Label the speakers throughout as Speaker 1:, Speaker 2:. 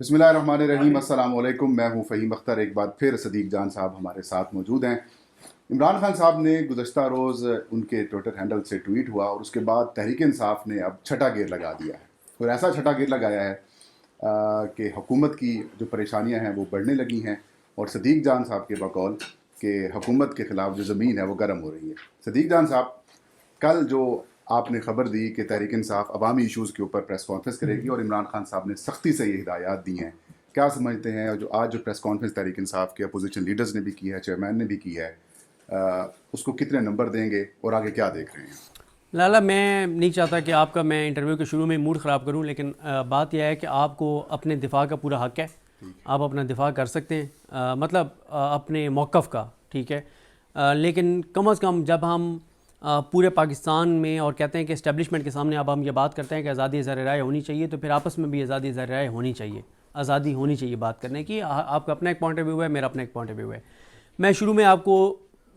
Speaker 1: बिस्मिल्लाहिर्रहमानिर्रहीम, अस्सलाम वालेकुम। मैं हूं फ़हीम अख्तर। एक बार फिर सदीक जान साहब हमारे साथ मौजूद हैं। इमरान खान साहब ने गुज़श्ता रोज़ उनके ट्विटर हैंडल से ट्वीट हुआ और उसके बाद तहरीक इंसाफ ने अब छठा गेर लगा दिया है और ऐसा छठा गेर लगाया है कि हुकूमत की जो परेशानियां हैं वो बढ़ने लगी हैं और सदीक जान साहब के बकौल कि हुकूमत के ख़िलाफ़ जो ज़मीन है वो गर्म हो रही है। सदीक जान साहब, कल जो आपने खबर दी कि तहरीक इंसाफ अवामी इशूज़ के ऊपर प्रेस कॉन्फ्रेंस करेगी और इमरान खान साहब ने सख्ती से ये हिदायत दी हैं, क्या समझते हैं? और जो आज जो प्रेस कॉन्फ्रेंस तहरीक इंसाफ के अपोजिशन लीडर्स ने भी की है, चेयरमैन ने भी की है, उसको कितने नंबर देंगे और आगे क्या देख रहे हैं?
Speaker 2: लाला, मैं नहीं चाहता कि आपका मैं इंटरव्यू के शुरू में मूड ख़राब करूं, लेकिन बात यह है कि आपको अपने दिफा का पूरा हक़ है। आप अपना दिफा कर सकते हैं, मतलब अपने मौक़िफ़ का, ठीक है। लेकिन कम अज़ कम जब हम पूरे पाकिस्तान में और कहते हैं कि इस्टेब्लिशमेंट के सामने अब हम ये बात करते हैं कि आज़ादी ज़र राय होनी चाहिए, तो फिर आपस में भी आज़ादी ज़र राय होनी चाहिए, आज़ादी होनी चाहिए बात करने की। आपका अपना एक पॉइंट ऑफ व्यू है, मेरा अपना एक पॉइंट ऑफ व्यू है। मैं शुरू में आपको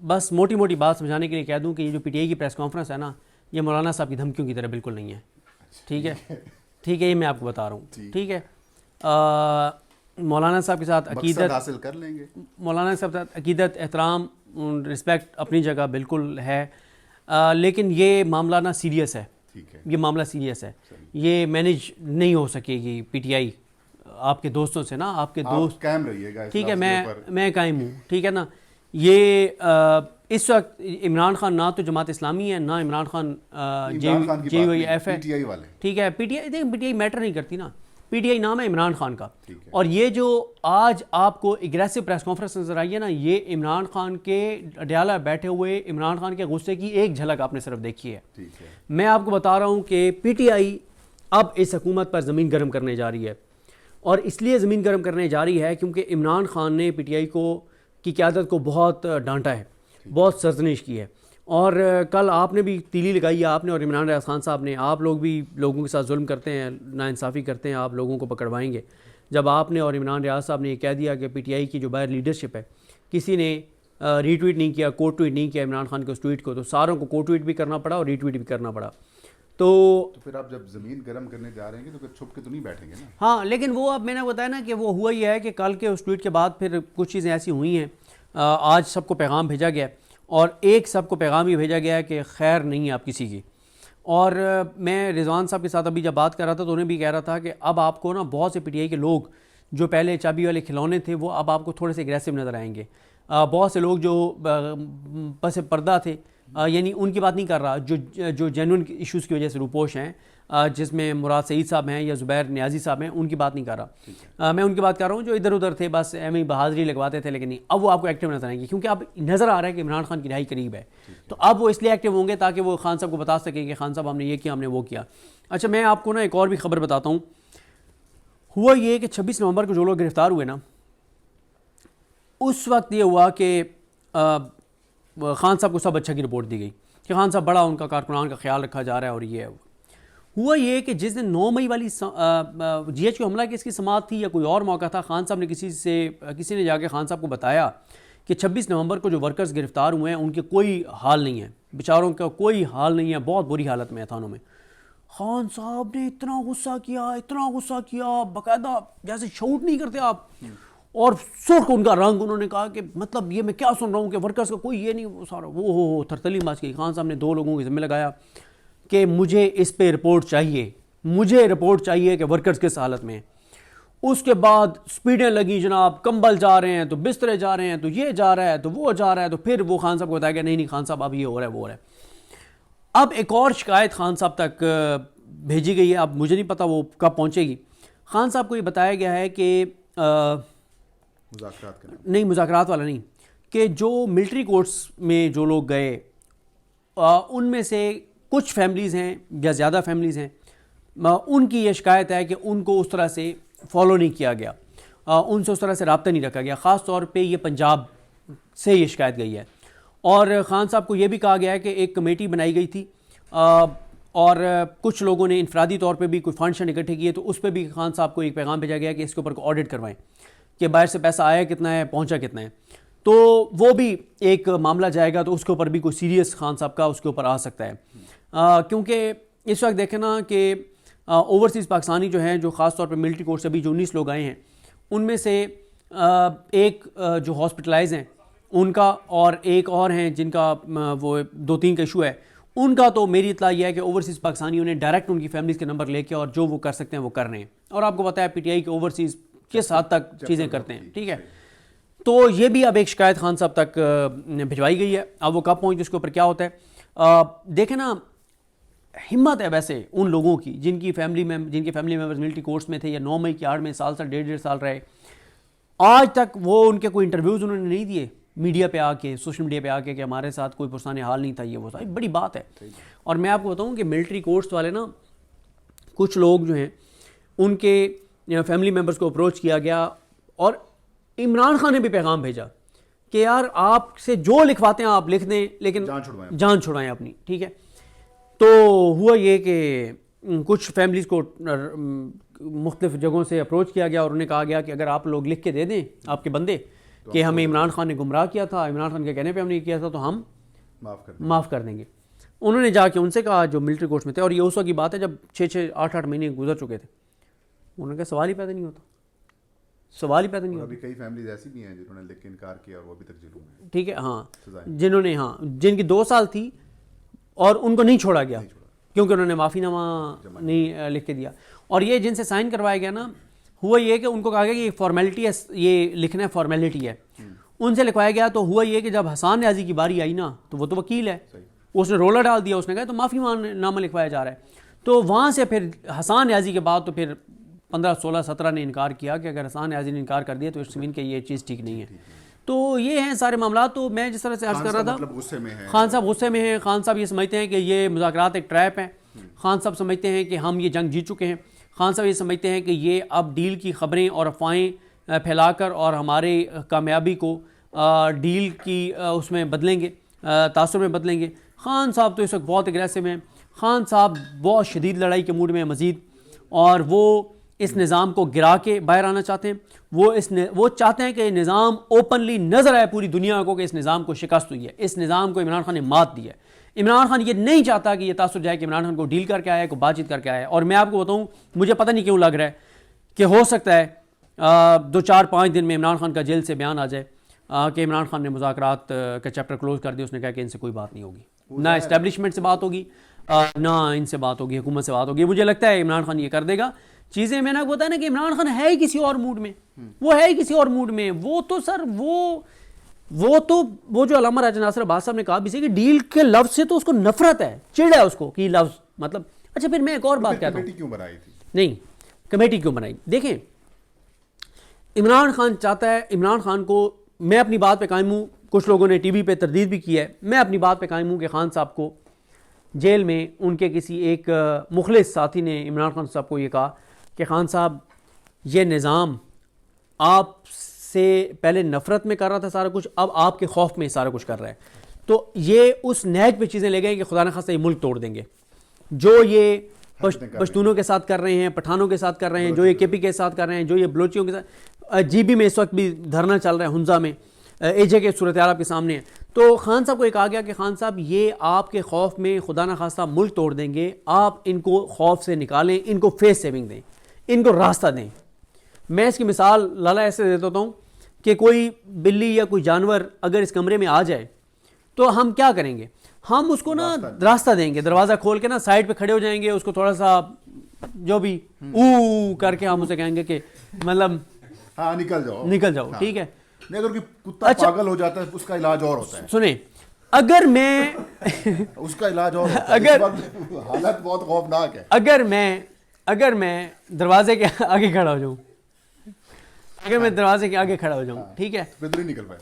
Speaker 2: बस मोटी मोटी बात समझाने के लिए कह दूं कि ये जो पीटीआई की प्रेस कॉन्फ्रेंस है ना, ये मौलाना साहब की धमकियों की तरह बिल्कुल नहीं है। ठीक है, ठीक है, ये मैं आपको बता रहा हूँ। ठीक है, मौलाना साहब के साथ अकीदत
Speaker 1: हासिल कर लेंगे।
Speaker 2: मौलाना साहब के साथ अकीदत, एहतराम, रिस्पेक्ट अपनी जगह बिल्कुल है। लेकिन ये मामला ना सीरियस है।
Speaker 1: ठीक है,
Speaker 2: ये मामला सीरियस है। ये मैनेज नहीं हो सकेगी पीटीआई आपके दोस्तों से ना, आपके दोस्त
Speaker 1: कायम रहिएगा।
Speaker 2: ठीक है, मैं कायम हूँ, ठीक है ना। ये इस वक्त इमरान खान ना तो जमात इस्लामी है, ना इमरान खान JUIF है।
Speaker 1: पीटीआई वाले,
Speaker 2: ठीक है, पीटीआई देखिए, पीटीआई मैटर नहीं करती ना। पीटीआई नाम है इमरान खान का।
Speaker 1: ठीक है।
Speaker 2: और ये जो आज आपको एग्रेसिव प्रेस कॉन्फ्रेंस नजर आई है ना, ये इमरान खान के अडयाला बैठे हुए इमरान खान के गुस्से की एक झलक आपने सिर्फ देखी है।
Speaker 1: ठीक है।
Speaker 2: मैं आपको बता रहा हूँ कि पीटीआई अब इस हुकूमत पर ज़मीन गर्म करने जा रही है, और इसलिए ज़मीन गर्म करने जा रही है क्योंकि इमरान खान ने पीटीआई की क़यादत को बहुत डांटा है, बहुत सरजनिश की है। और कल आपने भी तीली लगाई है, आपने और इमरान रियाज खान साहब ने। आप लोग भी लोगों के साथ जुल्म करते हैं, नाइंसाफ़ी करते हैं, आप लोगों को पकड़वाएंगे। जब आपने और इमरान रियाज साहब ने ये कह दिया कि पीटीआई की जो बाहर लीडरशिप है, किसी ने रीट्वीट नहीं किया, कोट ट्वीट नहीं किया इमरान खान के उस ट्वीट को, तो सारों को कोट ट्वीट भी करना पड़ा और रीट्वीट भी करना पड़ा। तो
Speaker 1: फिर आप जब ज़मीन गर्म करने जा रहे हैं तो फिर छुप के तो नहीं बैठेंगे ना?
Speaker 2: हाँ, लेकिन वो अब मैंने बताया ना कि वो हुआ ही है कि कल के उस ट्वीट के बाद फिर कुछ चीज़ें ऐसी हुई हैं। आज सबको पैगाम भेजा गया और एक सबको पैगाम ये भेजा गया है कि खैर नहीं है आप किसी की। और मैं रिजवान साहब के साथ अभी जब बात कर रहा था तो उन्हें भी कह रहा था कि अब आपको ना बहुत से पीटीआई के लोग जो पहले चाबी वाले खिलौने थे वो अब आपको थोड़े से एग्रेसिव नज़र आएंगे। बहुत से लोग जो पस पर्दा थे, यानी उनकी बात नहीं कर रहा, जो जेन्युइन इश्यूज़ की वजह से रूपोश हैं, जिसमें मुराद सईद साहब हैं या ज़ुबैर नियाज़ी साहब हैं, उनकी बात नहीं कर रहा। मैं उनकी बात कर रहा हूँ जो इधर उधर थे, बस एम बहादुरी लगवाते थे, लेकिन नहीं, अब वो आपको एक्टिव नजर आएंगे क्योंकि अब नज़र आ रहा है कि इमरान खान की रिहाई करीब है। तो अब वो इसलिए एक्टिव होंगे ताकि वो खान साहब को बता सकें कि खान साहब हमने ये किया, हमने वो किया। अच्छा, मैं आपको ना एक और भी खबर बताता हूँ। हुआ ये कि 26 नवंबर को जो लोग गिरफ्तार हुए ना, उस वक्त ये हुआ कि खान साहब को सब अच्छा की रिपोर्ट दी गई कि खान साहब बड़ा उनका कारकुनान का ख्याल रखा जा रहा है। और ये हुआ ये कि जिस दिन 9 मई वाली GH हमला की इसकी समात थी या कोई और मौका था, खान साहब ने किसी ने जाके खान साहब को बताया कि 26 नवंबर को जो वर्कर्स गिरफ्तार हुए हैं उनके कोई हाल नहीं है, बेचारों का कोई हाल नहीं है, बहुत बुरी हालत में है थानों में। खान साहब ने इतना गुस्सा किया, बाकायदा जैसे शूट नहीं करते आप, और सुर्ख उनका रंग। उन्होंने कहा कि मतलब ये मैं क्या सुन रहा हूँ कि वर्कर्स का कोई ये नहीं, वो सारा वो हो थरथली मच गई। खान साहब ने 2 लोगों के ज़िम्मे लगाया कि मुझे इस पे रिपोर्ट चाहिए, मुझे रिपोर्ट चाहिए कि वर्कर्स किस हालत में। उसके बाद स्पीडें लगी जनाब, कंबल जा रहे हैं तो बिस्तरे जा रहे हैं, तो ये जा रहा है तो वो जा रहा है। तो फिर वो खान साहब को बताया कि नहीं खान साहब अब ये हो रहा है वो हो रहा है। अब एक और शिकायत खान साहब तक भेजी गई है, अब मुझे नहीं पता वो कब पहुँचेगी। खान साहब को ये बताया गया है कि मुज़ाकरात वाला नहीं, कि जो मिलिट्री कोर्ट्स में जो लोग गए उनमें से कुछ फैमिलीज़ हैं या ज़्यादा फैमिलीज़ हैं, उनकी ये शिकायत है कि उनको उस तरह से फॉलो नहीं किया गया, उनसे उस तरह से रब्ता नहीं रखा गया। ख़ास तौर पे ये पंजाब से ये शिकायत गई है। और ख़ान साहब को ये भी कहा गया है कि एक कमेटी बनाई गई थी और कुछ लोगों ने इनफरादी तौर पे भी कोई फंड इकट्ठे किए, तो उस पर भी खान साहब को एक पैगाम भेजा गया कि इसके ऊपर ऑडिट करवाएं कि बाहर से पैसा आया कितना है, पहुंचा कितना है। तो वो भी एक मामला जाएगा, तो उसके ऊपर भी कोई सीरियस खान साहब का उसके ऊपर आ सकता है। क्योंकि इस वक्त देखें ना कि ओवरसीज़ पाकिस्तानी जो हैं, जो ख़ास तौर पे मिलिट्री कोर्ट से अभी जो 19 लोग आए हैं, उनमें से एक जो हॉस्पिटलाइज हैं उनका, और एक और हैं जिनका वो 2-3 का इशू है उनका। तो मेरी इत्तला यह है कि ओवरसीज़ पाकिस्तानियों ने डायरेक्ट उनकी फैमिलीज़ के नंबर लेके और जो वो कर सकते हैं वो कर रहे हैं। और आपको पता है PTI के ओवरसीज़ किस हद तक चीज़ें करते हैं, ठीक है। तो ये भी अब एक शिकायत खान साहब तक भिजवाई गई है। अब वो कब पहुँच, उसके ऊपर क्या होता है देखें ना। हिम्मत है वैसे उन लोगों की जिनके फैमिली मेम्बर्स मिलिट्री कोर्स में थे या 9 मई की आड़ में साल 1.5 साल रहे, आज तक वो उनके कोई इंटरव्यूज़ उन्होंने नहीं दिए मीडिया पे आके, सोशल मीडिया पे आके कि हमारे साथ कोई पुरसाने हाल नहीं था, ये वो सारी बड़ी बात है। और मैं आपको बताऊं कि मिलिट्री कोर्स वाले ना, कुछ लोग जो हैं उनके फैमिली मेम्बर्स को अप्रोच किया गया और इमरान खान ने भी पैगाम भेजा कि यार आपसे जो लिखवाते हैं आप लिख दें, लेकिन जान छुड़वाएं अपनी, ठीक है। तो हुआ ये कि कुछ फैमिलीज़ को मुख्तलिफ जगहों से अप्रोच किया गया और उन्हें कहा गया कि अगर आप लोग लिख के दे दें आपके बंदे कि हमें इमरान खान ने गुमराह किया था, इमरान खान के कहने पे हमने किया था, तो हम माफ़ कर देंगे। उन्होंने जाके उनसे कहा जो मिलिट्री कोर्स में थे, और ये उस वक्त की बात है जब 6-6, 8-8 महीने गुजर चुके थे। उन्होंने कहा सवाल ही पैदा नहीं होता, सवाल ही पैदा नहीं होता।
Speaker 1: अभी कई फैमिलीज ऐसी भी हैं जिन्होंने लिख के इनकार किया और वो अभी तक जेलों में,
Speaker 2: ठीक है। हाँ, जिन्होंने, हाँ, जिनकी 2 साल थी और उनको नहीं छोड़ा गया क्योंकि उन्होंने माफ़ीनामा नहीं लिख के दिया। और ये जिनसे साइन करवाया गया ना, हुआ ये कि उनको कहा गया कि ये फॉर्मेलिटी है, ये लिखना है फॉर्मेलिटी है, उनसे लिखवाया गया। तो हुआ ये कि जब हसान न्याजी की बारी आई ना, तो वो तो वकील है, उसने रोला डाल दिया, उसने कहा तो माफ़ी नामा लिखवाया जा रहा है। तो वहाँ से फिर हसान न्याजी के बाद तो फिर 15, 16, 17 ने इनकार किया कि अगर हसान न्याजी ने इनकार कर दिया तो इट्स मीन कि ये चीज़ ठीक नहीं है। तो ये हैं सारे मामला। तो मैं जिस तरह से अर्ज़ कर रहा था,
Speaker 1: मतलब गुस्से में है,
Speaker 2: खान साहब गुस्से में हैं। खान साहब ये समझते हैं कि ये मुज़ाकरात एक ट्रैप है। खान साहब समझते हैं कि हम ये जंग जीत चुके हैं। खान साहब ये समझते हैं कि ये अब डील की ख़बरें और अफवाहें फैलाकर और हमारे कामयाबी को डील की उसमें बदलेंगे, तासुर में बदलेंगे। खान साहब तो इस वक्त बहुत एग्रेसिव हैं। खान साहब बहुत शदीद लड़ाई के मूड में मज़ीद, और वो इस निज़ाम को गिरा के बाहर आना चाहते हैं। वो चाहते हैं कि निज़ाम ओपनली नज़र आए पूरी दुनिया को कि इस निज़ाम को शिकस्त हुई है, इस निज़ाम को इमरान खान ने मात दी है। इमरान खान ये नहीं चाहता कि ये तासुर जाए कि इमरान खान को डील करके आया है, को बातचीत करके आया है। और मैं आपको बताऊँ, मुझे पता नहीं क्यों लग रहा है कि हो सकता है 2-4-5 दिन में इमरान खान का जेल से बयान आ जाए कि इमरान खान ने मुज़ाकरात का चैप्टर क्लोज़ कर दिया। उसने कहा कि इनसे कोई बात नहीं होगी, ना इस्टेब्लिशमेंट से बात होगी, ना इनसे बात होगी, हुकूमत से बात होगी। मुझे लगता है इमरान खान ये कर देगा चीज़ें। मैंने आपको बताया ना कि इमरान खान है ही किसी और मूड में, वो है ही किसी और मूड में। वो तो सर वो जो अल्लामा राजा नासिर अब्बास साहब ने कहा भी कि डील के लफ्ज़ से तो उसको नफरत है, चिढ़ है उसको कि लफ्ज़ मतलब। अच्छा, फिर मैं एक और बात कहता हूँ,
Speaker 1: कमेटी क्यों बनाई थी?
Speaker 2: नहीं, कमेटी क्यों बनाई? देखें, इमरान खान चाहता है, इमरान खान को, मैं अपनी बात पे कायम हूँ, कुछ लोगों ने टीवी पे तरदीद भी की है, मैं अपनी बात पे कायम हूँ कि खान साहब को जेल में उनके किसी एक मुखलिस साथी ने इमरान खान साहब को ये कहा कि खान साहब ये निज़ाम आपसे पहले नफ़रत में कर रहा था सारा कुछ, अब आपके खौफ में सारा कुछ कर रहा है। तो ये उस नहज पे चीज़ें ले गए कि खुदा न खास्ता ये मुल्क तोड़ देंगे। जो ये पश्तूनों के साथ कर रहे हैं, पठानों के साथ कर रहे हैं, जो ये केपी के साथ कर रहे हैं, जो ये बलोचियों के साथ, जीबी में इस वक्त भी धरना चल रहा है, हुंजा में, एजे के सूरत हाल आपके सामने है। तो खान साहब को एक आ गया कि खान साहब ये आपके खौफ में खुदा न खास्ता मुल्क तोड़ देंगे, आप इनको खौफ से निकालें, इनको फेस सेविंग दें, इनको रास्ता दें। मैं इसकी मिसाल लाला ऐसे देता हूँ कि कोई बिल्ली या कोई जानवर अगर इस कमरे में आ जाए तो हम क्या करेंगे? हम उसको ना रास्ता देंगे, दरवाज़ा खोल के ना साइड पे खड़े हो जाएंगे, उसको थोड़ा सा जो भी ऊ करके हम उसे कहेंगे कि मतलब
Speaker 1: हाँ निकल जाओ,
Speaker 2: ठीक है।
Speaker 1: नहीं, अगर कुत्ता पागल हो जाता है उसका इलाज और होता है।
Speaker 2: सुने, अगर मैं
Speaker 1: उसका इलाज और होता है, अगर हालत बहुत खौफनाक है।
Speaker 2: अगर मैं दरवाजे के आगे खड़ा हो जाऊं, अगर मैं दरवाजे के आगे खड़ा हो जाऊं, ठीक है,
Speaker 1: फिर निकल पाए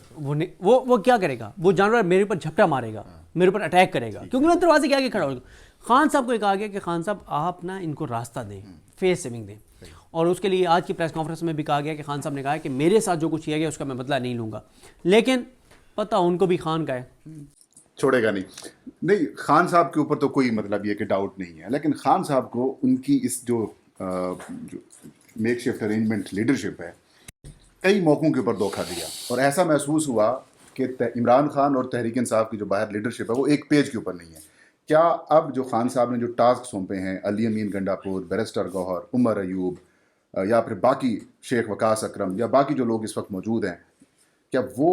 Speaker 2: वो क्या करेगा? वो जानवर मेरे ऊपर झपटा मारेगा, मेरे ऊपर अटैक करेगा, क्योंकि मैं दरवाजे के आगे खड़ा हो जाऊं। खान साहब को एक आ गया कि खान साहब आप ना इनको रास्ता दें, फेस सेविंग दें। और उसके लिए आज की प्रेस कॉन्फ्रेंस में भी कहा गया कि खान साहब ने कहा कि मेरे साथ जो कुछ किया गया उसका मैं बदला नहीं लूँगा। लेकिन पता उनको भी खान का है,
Speaker 1: छोड़ेगा नहीं। खान साहब के ऊपर तो कोई मतलब ये कि डाउट नहीं है, लेकिन खान साहब को उनकी इस जो मेकशिफ्ट अरेंजमेंट लीडरशिप है, कई मौक़ों के ऊपर धोखा दिया। और ऐसा महसूस हुआ कि इमरान खान और तहरीक इंसाफ की जो बाहर लीडरशिप है वो एक पेज के ऊपर नहीं है। क्या अब जो खान साहब ने जो टास्क सौंपे हैं, अली अमीन गंडापुर, बैरिस्टर गौहर, उमर अयूब, या फिर बाकी शेख वकास अकरम या बाकी जो लोग इस वक्त मौजूद हैं, क्या वो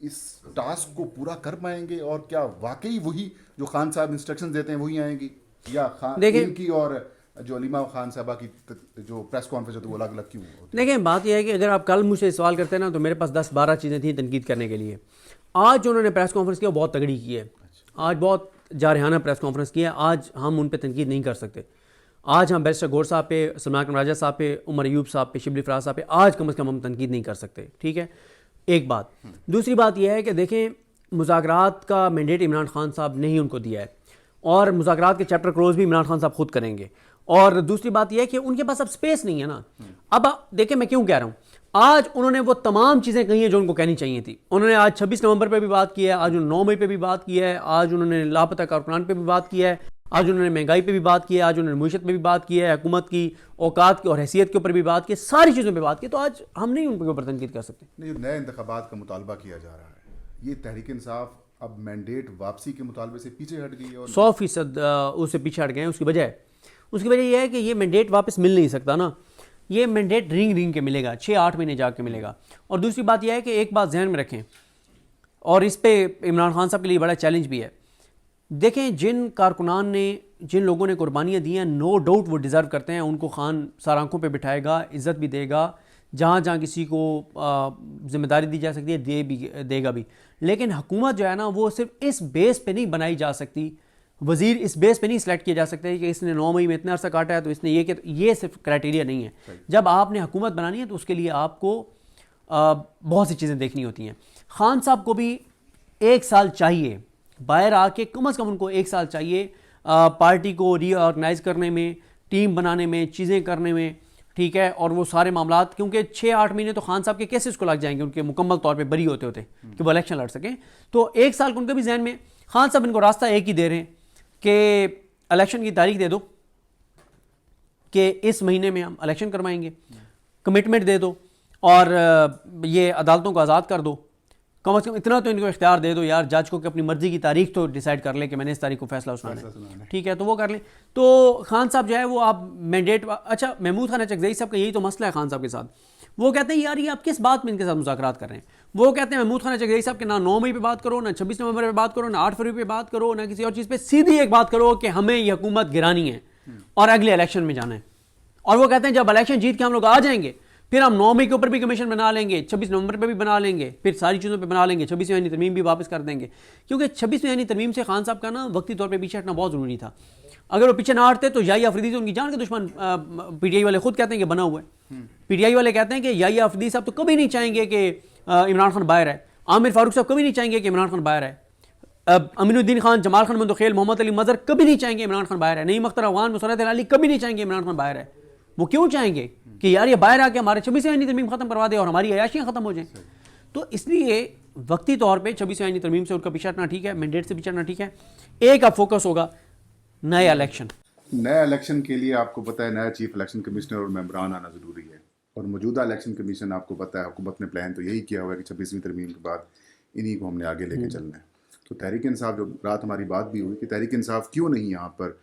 Speaker 1: इस टास्क को पूरा कर पाएंगे? और क्या वाकई वही जो खान साहब इंस्ट्रक्शंस देते हैं वही आएंगी, या खान
Speaker 2: देखिए,
Speaker 1: इनकी और जो अलीमा खान साहबा की जो प्रेस कॉन्फ्रेंस होती है वो अलग अलग क्यों होती
Speaker 2: देखें बात यह है कि अगर आप कल मुझसे सवाल करते हैं ना तो मेरे पास 10-12 चीज़ें थी तनकीद करने के लिए। आज जो उन्होंने प्रेस कॉन्फ्रेंस किया बहुत तगड़ी की है, आज बहुत जारहाना प्रेस कॉन्फ्रेंस की है, आज हम उन पर तनकीद नहीं कर सकते। आज हम बैरिस्टर गौर साहब पे, सलमान अकरम राजा साहब पे, उमर अयूब साहब पे, शिबली फराज साहब पे आज कम से कम हम तनकीद नहीं कर सकते, ठीक है, एक बात। दूसरी बात यह है कि देखें मुज़ाकरात का मैंडेट इमरान खान साहब ने ही उनको दिया है और मुज़ाकरात के चैप्टर क्लोज भी इमरान खान साहब खुद करेंगे। और दूसरी बात यह है कि उनके पास अब स्पेस नहीं है ना। अब देखें मैं क्यों कह रहा हूँ, आज उन्होंने वो तमाम चीज़ें कही हैं जो उनको कहनी चाहिए थी। उन्होंने आज 26 नवंबर पे भी बात की है, आज उन्होंने 9 मई पे भी बात की है, आज उन्होंने लापता कारकुनान पे भी बात की है, आज उन्होंने महंगाई पे भी बात की है, आज उन्होंने मुईशत पे भी बात की है, हुकूमत की औकात की और हैसियत के ऊपर भी बात की, सारी चीज़ों पर बात की। तो आज हम नहीं उनके ऊपर तनकीद कर सकते।
Speaker 1: नहीं, जो नए इंतखाबात का मुतालबा किया जा रहा है, ये तहरीक इंसाफ अब मैंडेट वापसी के मुतालबे से पीछे हट गई है और
Speaker 2: 100% उससे पीछे हट गए हैं। उसकी वजह यह है कि ये मैंडेट वापस मिल नहीं सकता ना, ये मैंडेट रिंग के मिलेगा, 6-8 महीने जाके मिलेगा। और दूसरी बात यह है कि एक बात जहन में रखें और इस पे इमरान खान साहब के लिए बड़ा चैलेंज भी है। देखें जिन कारकुनान ने, जिन लोगों ने कुर्बानियाँ दी हैं, नो डाउट वो डिज़र्व करते हैं, उनको खान सर आंखों पे बिठाएगा, इज़्ज़त भी देगा, जहाँ जहाँ किसी को जिम्मेदारी दी जा सकती है देगा भी। लेकिन हुकूमत जो है ना वो सिर्फ इस बेस पे नहीं बनाई जा सकती, वज़ीर इस बेस पे नहीं सिलेक्ट किया जा सकता है कि इसने 9 मई में इतना अर्सा काटा है तो इसने ये कि ये सिर्फ क्राइटेरिया नहीं है। जब आपने हुकूमत बनानी है तो उसके लिए आपको बहुत सी चीज़ें देखनी होती हैं। खान साहब को भी 1 साल चाहिए, बाहर आके कम से कम उनको 1 साल चाहिए पार्टी को रीऑर्गेनाइज़ करने में, टीम बनाने में, चीज़ें करने में, ठीक है। और वो सारे मामलात, क्योंकि 6-8 महीने तो खान साहब के केसेस को लग जाएंगे उनके मुकम्मल तौर पे बरी होते होते कि वो इलेक्शन लड़ सकें। तो 1 साल को उनके भी जहन में, खान साहब इनको रास्ता एक ही दे रहे हैं कि इलेक्शन की तारीख दे दो कि इस महीने में हम इलेक्शन करवाएंगे, कमिटमेंट दे दो और ये अदालतों को आज़ाद कर दो। कम से कम इतना तो इनको इख्तियार दे दो यार, जज को कि अपनी मर्जी की तारीख तो डिसाइड कर ले कि मैंने इस तारीख को फैसला सुनाना है, ठीक है, तो वो कर लें। तो खान साहब जो है वो आप मैंडेट, अच्छा महमूद खान चकजई साहब का यही तो मसला है खान साहब के साथ। वो कहते हैं यार ये आप किस बात में इनके साथ मुज़ाकरात कर रहे हैं। वो कहते हैं महमूद खान चकजई साहब के ना 9 मई पे बात करो, ना 26 नवंबर पे बात करो, ना 8 फरवरी पे बात करो, ना किसी और चीज़ पे, सीधी एक बात करो कि हमें ये हुकूमत गिरानी है और अगले इलेक्शन में जाना है। और वो कहते हैं जब इलेक्शन जीत के हम लोग आ जाएंगे फिर हम 9 मई के ऊपर भी कमीशन बना लेंगे, 26 नवंबर पे भी बना लेंगे, फिर सारी चीज़ों पे बना लेंगे, 26वीं आईनी तरमीम भी वापस कर देंगे। क्योंकि 26वीं आईनी तरमीम से खान साहब का ना वक्ती तौर पे पीछे हटना बहुत ज़रूरी था। अगर वो पीछे ना हटते तो याहिया अफरीदी, उनकी जान के दुश्मन, पीटीआई वाले खुद कहते हैं कि बना हुआ है। पीटीआई वाले कहते हैं कि याहिया अफरीदी साहब तो कभी नहीं चाहेंगे कि इमरान खान बाहर है, आमिर फारूक साहब कभी नहीं चाहेंगे कि इमरान खान बाहर है, अमीनुद्दीन खान, जमाल खान मंदोखेल, मोहम्मद अली मजहर कभी नहीं चाहेंगे इमरान खान बाहर है, नईम अख्तर अफगान, मुसरत अली कभी नहीं चाहेंगे इमरान खान बाहर है। वो क्यों चाहेंगे कि यार ये बाहर आके हमारे 26वीं आईनी तरमीम खत्म करवा दे और हमारी अयाशियाँ खत्म हो जाएं। तो इसलिए वक्ती तौर पे 26वीं आईनी तरमीम से उनका पीछे हटना ठीक है, मैंडेट से पीछे हटना ठीक है। एक अब फोकस होगा नए इलेक्शन।
Speaker 1: नए इलेक्शन के लिए आपको पता है नया चीफ इलेक्शन कमिश्नर और मेंबरान आना ज़रूरी है। और मौजूदा इलेक्शन कमीशन आपको पता है हुकूमत ने प्लान तो यही किया हुआ है कि 26वीं तरमीम के बाद इन्हीं को हमने आगे लेके चलना है। तो तहरीक इंसाफ, जो रात हमारी बात भी हुई कि तहरीक इंसाफ क्यों नहीं यहाँ पर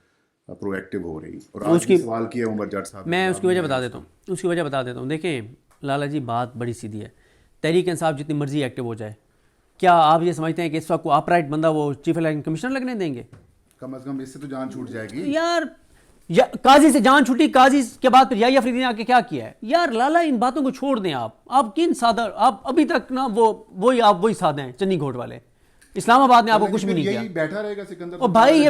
Speaker 1: प्रोएक्टिव हो रही, और आज भी सवाल किया उमर जट साहब,
Speaker 2: मैं उसकी वजह बता देता हूँ। देखें लाला जी, बात बड़ी सीधी है। तहरीक इंसाफ जितनी मर्जी एक्टिव हो जाए, क्या आप ये समझते हैं कि इस वक्त को अपराइट बंदा वो चीफ इलेक्शन कमिश्नर लगने देंगे?
Speaker 1: कम से कम इससे तो जान छूट जाएगी
Speaker 2: यार। काजी से जान छूटी, काजी के बाद फिर याहिया अफरीदी ने आके क्या किया है? यार लाला, इन बातों को छोड़ दें आप किन सादा, आप अभी तक ना वही सादे हैं चन्नी घोट वाले। इस्लामाबाद में आपको कुछ भी नहीं किया।
Speaker 1: बैठा रहेगा सिकंदर,
Speaker 2: और भाई ये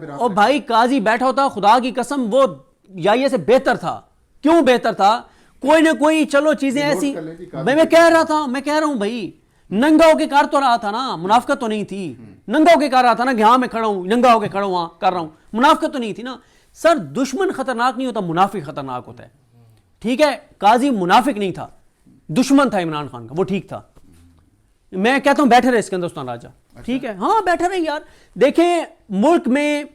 Speaker 2: और भाई काजी बैठा होता, खुदा की कसम वो याहिया से बेहतर था। क्यों बेहतर था? कोई ना कोई चलो चीजें ऐसी, मैं कह रहा हूं भाई, नंगा होके कर तो रहा था ना, मुनाफिकत तो नहीं थी। नंगा होके कर रहा था ना कि हाँ मैं खड़ा हूं, नंगा होके खड़ा हुआ कर रहा हूं, मुनाफिकत तो नहीं थी ना। सर दुश्मन खतरनाक नहीं होता, मुनाफिक खतरनाक होता है, ठीक है। काजी मुनाफिक नहीं था, दुश्मन था इमरान खान का, वो ठीक था। मैं कहता हूं बैठे रहे सिकंदर उस्मान राजा, ठीक है, हाँ बैठे रहे यार। देखें मुल्क में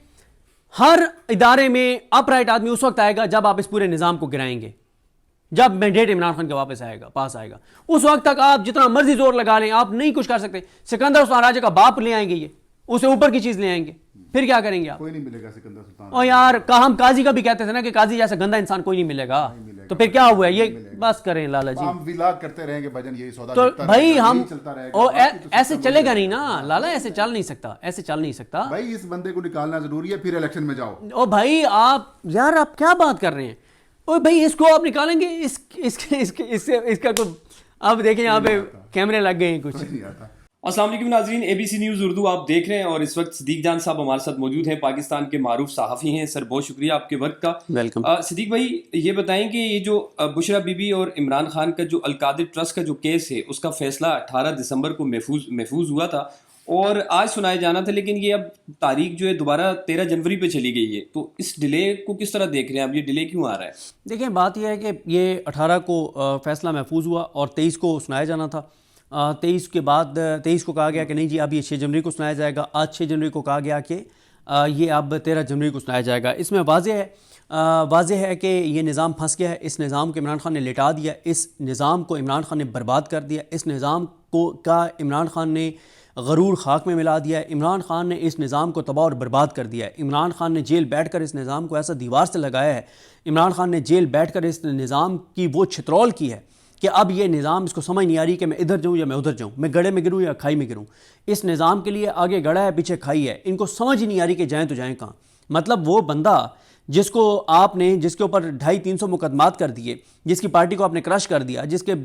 Speaker 2: हर इदारे में अपराइट आदमी उस वक्त आएगा जब आप इस पूरे निजाम को गिराएंगे, जब मैंडेट इमरान खान के वापस आएगा, पास आएगा। उस वक्त तक आप जितना मर्जी जोर लगा लें, आप नहीं कुछ कर सकते। सिकंदर उस्मान राजा का बाप ले आएंगे, ये उससे ऊपर की चीज ले आएंगे, फिर क्या करेंगे आप?
Speaker 1: कोई नहीं मिलेगा सिकंदर सुल्तान।
Speaker 2: ओ यार, हम काजी का भी कहते थे ना कि काजी जैसा गंदा इंसान कोई नहीं मिलेगा, तो फिर क्या हुआ ये? बस करें लाला जी,
Speaker 1: हम विलाद करते रहेंगे भजन, यही सौदा
Speaker 2: तो
Speaker 1: बिकता
Speaker 2: भाई
Speaker 1: रहेगा,
Speaker 2: हम
Speaker 1: यही चलता रहेगा।
Speaker 2: ऐसे चलेगा नहीं ना लाला, ऐसे चल नहीं सकता, ऐसे चल नहीं सकता
Speaker 1: भाई इस बंदे को निकालना जरूरी है, फिर इलेक्शन में जाओ।
Speaker 2: ओ भाई आप यार, आप क्या बात कर रहे हैं? ओ भाई इसको आप निकालेंगे, इसका तो अब देखें यहाँ पे कैमरे लग गए हैं कुछ।
Speaker 1: नहीं आता।
Speaker 3: अस्सलाम वालेकुम नाजरीन, ABC न्यूज़ उर्दू आप देख रहे हैं और इस वक्त सिद्दीक जान साहब हमारे साथ मौजूद हैं, पाकिस्तान के मारूफ सहाफ़ी हैं। सर बहुत शुक्रिया आपके वर्क का।
Speaker 2: वेलकम।
Speaker 3: सिद्दीक भाई ये बताएं कि ये जो बुशरा बीबी और इमरान खान का जो अलकादिर ट्रस्ट का जो केस है उसका फैसला 18 दिसंबर को महफूज हुआ था और आज सुनाया जाना था, लेकिन ये अब तारीख जो है दोबारा 13 जनवरी पे चली गई है, तो इस डिले को किस तरह देख रहे हैं आप? ये डिले क्यों आ रहा है?
Speaker 2: देखिए बात यह है कि ये 18 को फैसला महफूज हुआ और 23 को सुनाया जाना था। 23 के बाद 23 को कहा गया कि नहीं जी अब ये 6 जनवरी को सुनाया जाएगा। आज 6 जनवरी को कहा गया कि ये अब 13 जनवरी को सुनाया जाएगा। इसमें वाज़ेह है कि ये निज़ाम फंस गया है। इस निज़ाम को इमरान खान ने लिटा दिया, इस निज़ाम को इमरान खान ने बर्बाद कर दिया, इस निज़ाम का इमरान खान ने गरूर खाक में मिला दिया है। इमरान खान ने इस निज़ाम को तबाह और बर्बाद कर दिया है। इमरान खान ने जेल बैठकर इस निज़ाम को ऐसा दीवार से लगाया है। इमरान खान ने जेल बैठकर इस निज़ाम की वो छितरौल की है कि अब ये निज़ाम इसको समझ नहीं आ रही कि मैं इधर जाऊँ या मैं उधर जाऊँ, मैं गड्ढे में गिरूँ या खाई में गिरूँ। इस निज़ाम के लिए आगे गड़ा है पीछे खाई है, इनको समझ ही नहीं आ रही कि जाएँ तो जाएँ कहाँ। मतलब वो बंदा जिसके ऊपर 250-300 मुकदमात कर दिए, जिसकी पार्टी को आपने क्रश कर दिया, जिसके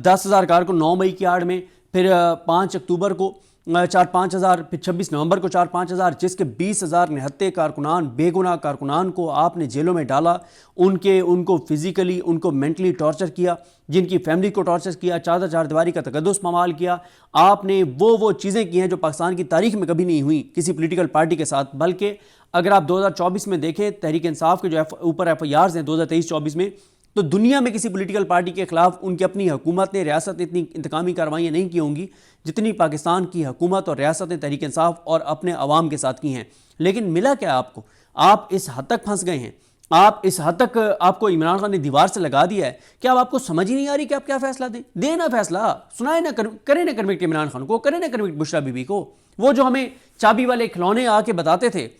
Speaker 2: 10,000 कारकुन 9 मई की आड़ में, फिर 5 अक्टूबर को 4-5 हज़ार, फिर 26 नवंबर को 4-5 हज़ार, जिसके 20,000 निहत्ते कारकुनान, बेगुनाह कारकुनान को आपने जेलों में डाला, उनको फिज़िकली उनको मेंटली टॉर्चर किया, जिनकी फैमिली को टॉर्चर किया, चार दीवारी का तकद्दुस पामाल किया। आपने वो चीज़ें की हैं जो पाकिस्तान की तारीख में कभी नहीं हुई किसी पोलिटिकल पार्टी के साथ। बल्कि अगर आप 2024 में देखें तहरीक इंसाफ के जो ऊपर FIRs हैं 2023-24 में, तो दुनिया में किसी पॉलिटिकल पार्टी के खिलाफ उनकी अपनी हुकूमत ने, रियासत इतनी इंतकामी कार्रवाइयाँ नहीं की होंगी जितनी पाकिस्तान की हुकूमत और रियासत ने तहरीक इंसाफ और अपने अवाम के साथ की हैं। लेकिन मिला क्या आपको? आप इस हद तक फंस गए हैं, आप इस हद तक आपको इमरान खान ने दीवार से लगा दिया है कि अब आपको समझ ही नहीं आ रही कि आप क्या फैसला दें ना फैसला, सुनाए ना, करें ना कन्विक्ट इमरान खान को, करें ना कन्विक्ट बुशरा बीबी को। वो जो हमें चाबी वाले खिलौने आके बताते थे,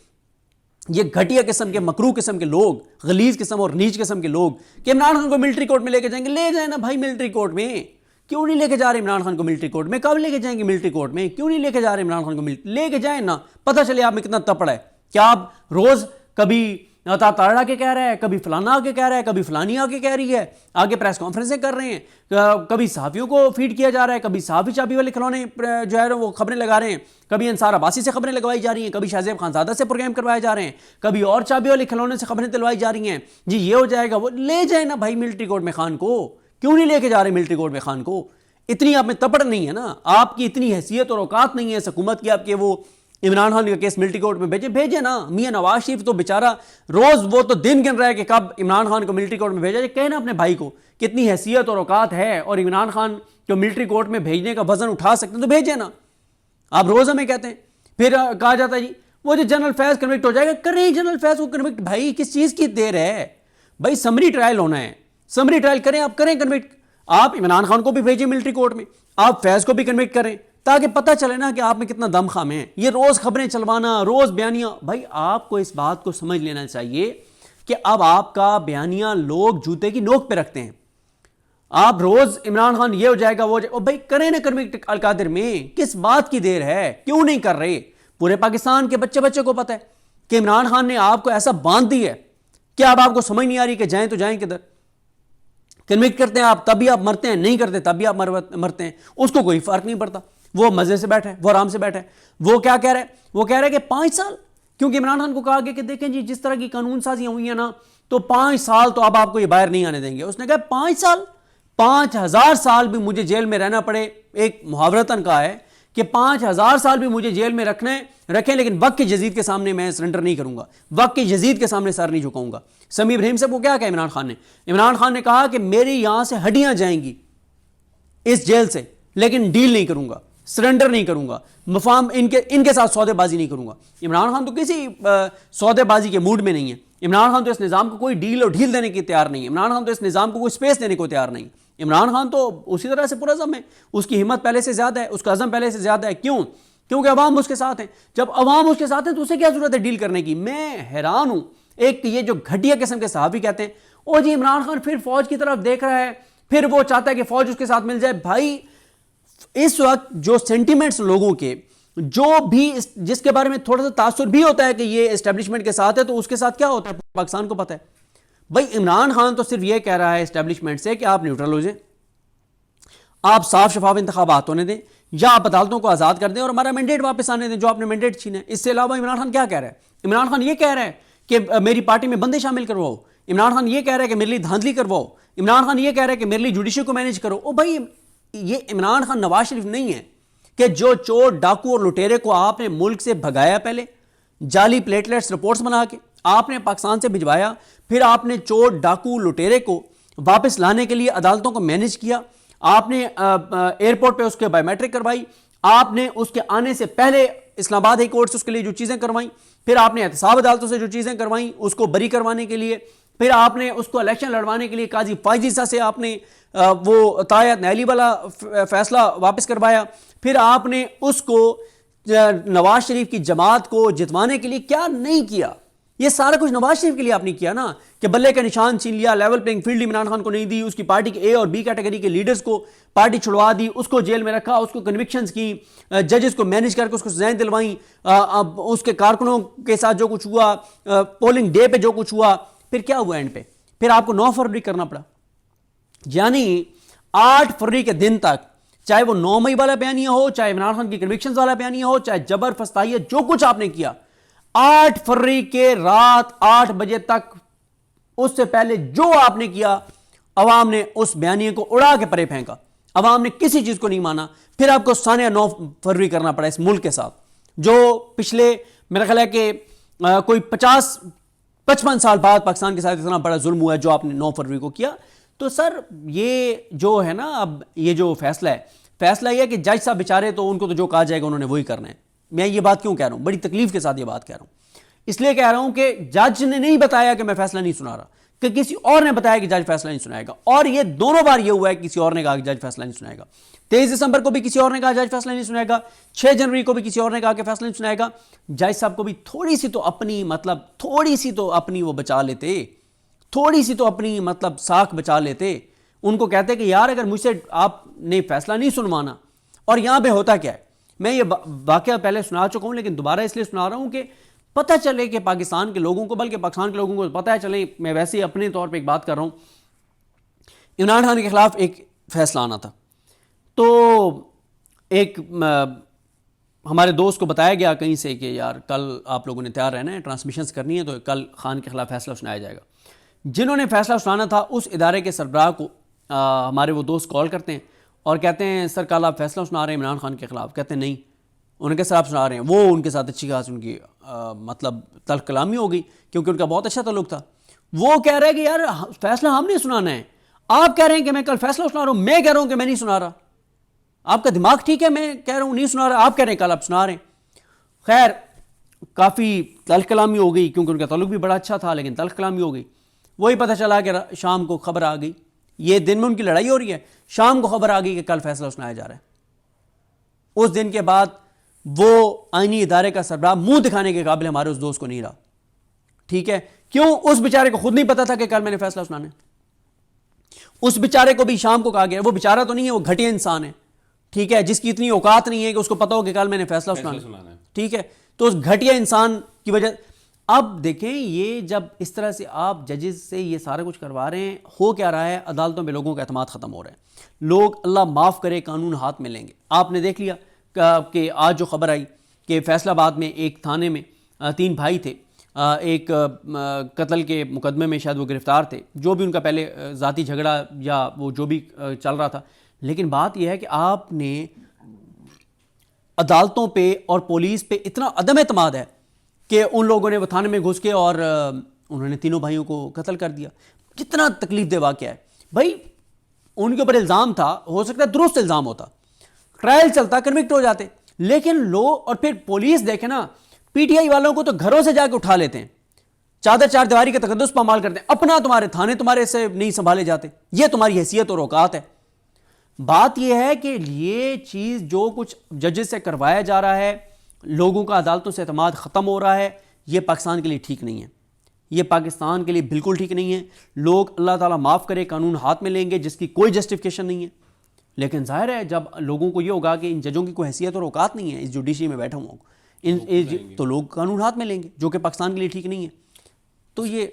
Speaker 2: ये घटिया किस्म के, मकरू किस्म के लोग, गलीज किस्म और नीच किस्म के लोग कि इमरान खान को मिलिट्री कोर्ट में लेके जाएंगे। ले जाए ना भाई मिलिट्री कोर्ट में, क्यों नहीं लेके जा रहे इमरान खान को मिलिट्री कोर्ट में? कब लेके जाएंगे मिलिट्री कोर्ट में? क्यों नहीं लेके जा रहे इमरान खान को लेके जाए ना, पता चले आप में कितना तपड़ है। क्या आप रोज कभी ताड़ा के कह रहा है, कभी फलाना आके कह रहा है, कभी फलानी आके कह रही है, आगे प्रेस कॉन्फ्रेंसें कर रहे हैं, कभी सहाफ़ियों को फीड किया जा रहा है, कभी सहाफ़ी चाबी वाले खिलौने जो है वो खबरें लगा रहे हैं, कभी अंसार अब्बासी से खबरें लगवाई जा रही हैं, कभी शाहजेब खानजादा से प्रोग्राम करवाए जा रहे हैं, कभी और चाबी वाले खिलौने से खबरें दिलवाई जा रही हैं। जी ये हो जाएगा, वो ले जाए ना भाई मिलिट्री कोर्ट में खान को। क्यों नहीं लेके जा रहे मिलिट्री कोर्ट में खान को? इतनी आप में तपड़ नहीं है ना, आपकी इतनी हैसियत और औकात नहीं है इस हुकूमत की आपके वो इमरान खान का केस मिलिट्री कोर्ट में भेजे ना। मियां नवाज शरीफ तो बेचारा रोज वो तो दिन गिन रहा है कि कब इमरान खान को मिलिट्री कोर्ट में भेजा जाए। कहना अपने भाई को कितनी हैसियत और औकात है और इमरान खान को मिलिट्री कोर्ट में भेजने का वजन उठा सकते हैं तो भेजे ना। आप रोज हमें कहते हैं, फिर कहा जाता है जी वो जो जनरल फैज कन्विक्ट हो जाएगा। करें जनरल फैज को कन्विक्ट, भाई किस चीज की देर है भाई? समरी ट्रायल होना है, समरी ट्रायल करें, आप करें कन्विक्ट। आप इमरान खान को भी भेजें मिलिट्री कोर्ट में, आप फैज को भी कन्विक्ट करें, ताकि पता चले ना कि आप में कितना दम खाम है। ये रोज खबरें चलवाना, रोज बयानियां, भाई आपको इस बात को समझ लेना चाहिए कि अब आपका बयानियां लोग जूते की नोक पे रखते हैं। आप रोज इमरान खान ये हो जाएगा वो जाएगा, भाई करें ना कन्विक्ट अलकादिर में, किस बात की देर है? क्यों नहीं कर रहे? पूरे पाकिस्तान के बच्चे को पता है कि इमरान खान ने आपको ऐसा बांध दी है कि अब आपको समझ नहीं आ रही कि जाएं तो जाएं किधर। कन्विक्ट करते हैं आप, तभी आप मरते हैं, नहीं करते तभी आप मरते हैं। उसको कोई फर्क नहीं पड़ता, वो मजे से बैठे, वो आराम से बैठे। वो क्या कह रहे हैं? वो कह रहे हैं कि 5 साल, क्योंकि इमरान खान को कहा गया कि देखें जी जिस तरह की कानून साजियां हुई है ना, तो 5 साल तो अब आपको ये बाहर नहीं आने देंगे। उसने कहा 5 साल, 5,000 साल भी मुझे जेल में रहना पड़े। एक मुहावरतन कहा है कि 5,000 साल भी मुझे जेल में रखें, लेकिन वक्त के जजीद के सामने मैं सरेंडर नहीं करूंगा, वक्त के जजीद के सामने सर नहीं झुकाऊंगा। समी इब्राहिम साहब को क्या कहा इमरान खान ने? इमरान खान ने कहा कि मेरी यहां से हड्डियां जाएंगी इस जेल से, लेकिन डील नहीं करूंगा, सरेंडर नहीं करूंगा, मफाम इनके साथ सौदेबाजी नहीं करूंगा। इमरान खान तो किसी सौदेबाजी के मूड में नहीं है। इमरान खान तो इस निज़ाम को कोई डील और ढील देने की तैयार नहीं है। इमरान खान तो इस निज़ाम को कोई स्पेस देने को तैयार नहीं। इमरान खान तो उसी तरह से पुरज़म है, उसकी हिम्मत पहले से ज़्यादा है, उसका अज़म पहले से ज़्यादा है। क्यों? क्योंकि अवाम उसके साथ हैं। जब अवाम उसके साथ है तो उसे क्या जरूरत है डील करने की। मैं हैरान हूं। एक ये जो घटिया किस्म के सहाफी कहते हैं ओ जी इमरान खान फिर फौज की तरफ देख रहा है, फिर वो चाहता है कि फौज उसके साथ मिल जाए। भाई इस वक्त जो सेंटिमेंट्स लोगों के, जो भी जिसके बारे में थोड़ा सा तासुर भी होता है कि ये एस्टेब्लिशमेंट के साथ है, तो उसके साथ क्या होता है पाकिस्तान को पता है। भाई इमरान खान तो सिर्फ ये कह रहा है एस्टेब्लिशमेंट से कि आप न्यूट्रल हो जाए, आप साफ शफाफ इंतखाबात होने दें, या आप अदालतों को आज़ाद कर दें और हमारा मैंडेट वापस आने दें जो आपने मैंडेट छीना है। इससे अलावा इमरान खान क्या कह रहा है? इमरान खान ये कह रहा है कि मेरी पार्टी में बंदे शामिल करवाओ। इमरान खान ये कह रहा है कि मेरे लिए धांधली करवाओ। इमरान खान ये कह रहा है कि मेरे लिए जुडिशरी को मैनेज करो। ओ भाई ये इमरान खान नवाज शरीफ नहीं है कि जो चोर डाकू और लुटेरे को आपने मुल्क से भगाया, पहले जाली प्लेटलेट्स रिपोर्ट्स बना के आपने पाकिस्तान से भिजवाया, फिर आपने चोर डाकू लुटेरे को वापस लाने के लिए अदालतों को मैनेज किया, आपने एयरपोर्ट पे उसके बायोमेट्रिक करवाई, आपने उसके आने से पहले इस्लामाबाद हाई कोर्ट से उसके लिए जो चीज़ें करवाई, फिर आपने एहतसाब अदालतों से जो चीज़ें करवाई उसको बरी करवाने के लिए, फिर आपने उसको इलेक्शन लड़वाने के लिए काजी फायजीसा से आपने वो तायत नैली वाला फैसला वापस करवाया, फिर आपने उसको नवाज शरीफ की जमात को जितवाने के लिए क्या नहीं किया। ये सारा कुछ नवाज शरीफ के लिए आपने किया ना, कि बल्ले का निशान छीन लिया, level playing field Imran Khan को नहीं दी, उसकी पार्टी के ए और बी कैटेगरी के लीडर्स को पार्टी छुड़वा दी, उसको जेल में रखा, उसको कन्विक्शंस की, जजेस को मैनेज करके उसको सजाएं दिलवाई, उसके कारकुनों के साथ जो कुछ हुआ, पोलिंग डे पे जो कुछ हुआ, फिर क्या हुआ एंड पे? फिर आपको 9 फरवरी करना पड़ा। यानी 8 फरवरी के दिन तक, चाहे वो 9 मई वाला बयानिया हो, चाहे इमरान खान की कन्विक्शंस वाला बयानिया हो, चाहे जबर फस्ताइयत, जो कुछ आपने किया, 8 फरवरी के रात 8 बजे तक, उससे पहले जो आपने किया, अवाम ने उस बयानिए को उड़ा के परे फेंका। अवाम ने किसी चीज को नहीं माना। फिर आपको सानिया 9 फरवरी करना पड़ा इस मुल्क के साथ, जो पिछले मेरा ख्याल है कि कोई 50-55 साल बाद पाकिस्तान के साथ इतना बड़ा जुल्म हुआ है जो आपने 9 फरवरी को किया। तो सर ये जो है ना, अब ये जो फैसला ये है कि जज साहब बेचारे, तो उनको तो जो कहा जाएगा उन्होंने वही करना है। मैं ये बात क्यों कह रहा हूं, बड़ी तकलीफ के साथ ये बात कह रहा हूं। इसलिए कह रहा हूं कि जज ने नहीं बताया कि मैं फैसला नहीं सुना रहा, कि किसी और ने बताया कि जज फैसला नहीं सुनाएगा। और ये दोनों बार ये हुआ है, किसी और ने कहा कि जज फैसला नहीं सुनाएगा। 23 दिसंबर को भी किसी और ने कहा जज फैसला नहीं सुनाएगा, 6 जनवरी को भी किसी और ने कहा कि फैसला नहीं सुनाएगा। जज साहब को भी थोड़ी सी तो अपनी वो बचा लेते, थोड़ी सी तो अपनी साख बचा लेते। उनको कहते कि यार अगर मुझसे आपने फैसला नहीं सुनवाना। और यहां पे होता क्या है, मैं ये वाकया पहले सुना चुका हूं, लेकिन दोबारा इसलिए सुना रहा हूं कि पता चले कि पाकिस्तान के लोगों को, बल्कि पाकिस्तान के लोगों को पता चले। मैं वैसे ही अपने तौर पे एक बात कर रहा हूं, इमरान खान के खिलाफ एक फैसला आना था, तो एक हमारे दोस्त को बताया गया कहीं से कि यार कल आप लोगों ने तैयार रहना है, ट्रांसमिशंस करनी है, तो कल खान के खिलाफ फैसला सुनाया जाएगा। जिन्होंने फैसला सुनाना था उस इदारे के सरबराह को हमारे वो दोस्त कॉल करते हैं और कहते हैं सर कल आप फैसला सुना रहे हैं इमरान खान के खिलाफ। कहते हैं नहीं। उन्होंने कहा सर आप सुना रहे हैं। वो उनके साथ अच्छी खास उनकी तल्ख कलामी हो गई, क्योंकि उनका बहुत अच्छा ताल्लुक था। वो कह रहे हैं कि यार फैसला हमने सुनाना है, आप कह रहे हैं कि मैं कल फैसला सुना रहा हूं, मैं कह रहा हूं कि मैं नहीं सुना रहा। आपका दिमाग ठीक है, मैं कह रहा हूं नहीं सुना रहा, आप कह रहे हैं कल आप सुना रहे हैं। खैर काफ़ी तल्ख कलामी हो गई, क्योंकि उनका ताल्लुक भी बड़ा अच्छा था, लेकिन तल्ख कलामी हो गई। वही पता चला कि शाम को खबर आ गई, ये दिन में उनकी लड़ाई हो रही है, शाम को खबर आ गई कि कल फैसला सुनाया जा रहा है। उस दिन के बाद वो आईनी इदारे का सरबराह मुंह दिखाने के काबिल हमारे उस दोस्त को नहीं रहा। ठीक है, क्यों? उस बेचारे को खुद नहीं पता था कि कल मैंने फैसला सुनाना है। उस बेचारे को भी शाम को कहा गया, वो बेचारा तो नहीं है, वो घटिया इंसान है, ठीक है, जिसकी इतनी औकात नहीं है कि उसको पता हो कि कल मैंने फैसला सुनाना है। ठीक है, तो उस घटिया इंसान की वजह, अब देखें ये जब इस तरह से आप जजेस से ये सारा कुछ करवा रहे हैं, हो क्या रहा है, अदालतों में लोगों का एतमाद ख़त्म हो रहा है। लोग अल्लाह माफ़ करे कानून हाथ में लेंगे। आपने देख लिया कि आज जो खबर आई कि फैसलाबाद में एक थाने में 3 भाई थे, एक कत्ल के मुकदमे में शायद वो गिरफ्तार थे, जो भी उनका पहले ज़ाती झगड़ा या वो जो भी चल रहा था। लेकिन बात यह है कि आपने अदालतों पे और पुलिस पे इतना अदम एतमाद है कि उन लोगों ने वो थाने में घुस के और उन्होंने तीनों भाइयों को कत्ल कर दिया। कितना तकलीफ दे वाक़या है भाई। उनके ऊपर इल्ज़ाम था, हो सकता है दुरुस्त इल्ज़ाम होता, ट्रायल चलता, कन्विक्ट हो जाते, लेकिन लोग और फिर पुलिस देखे ना, पीटीआई वालों को तो घरों से जाके उठा लेते हैं, चादर चार दीवारी का तकद्दुस पामाल करते हैं, अपना तुम्हारे थाने तुम्हारे से नहीं संभाले जाते, ये तुम्हारी हैसियत और औकात है। बात यह है कि ये चीज़ जो कुछ जजेस से करवाया जा रहा है, लोगों का अदालतों से एतमाद ख़त्म हो रहा है, ये पाकिस्तान के लिए ठीक नहीं है। ये पाकिस्तान के लिए बिल्कुल ठीक नहीं है। लोग अल्लाह ताला माफ़ करे कानून हाथ में लेंगे जिसकी कोई जस्टिफिकेशन नहीं है। लेकिन जाहिर है जब लोगों को ये होगा कि इन जजों की कोई हैसियत और औकात नहीं है इस जुडिशरी में बैठा हुआ तो लोग कानून हाथ में लेंगे, जो कि पाकिस्तान के लिए ठीक नहीं है। तो ये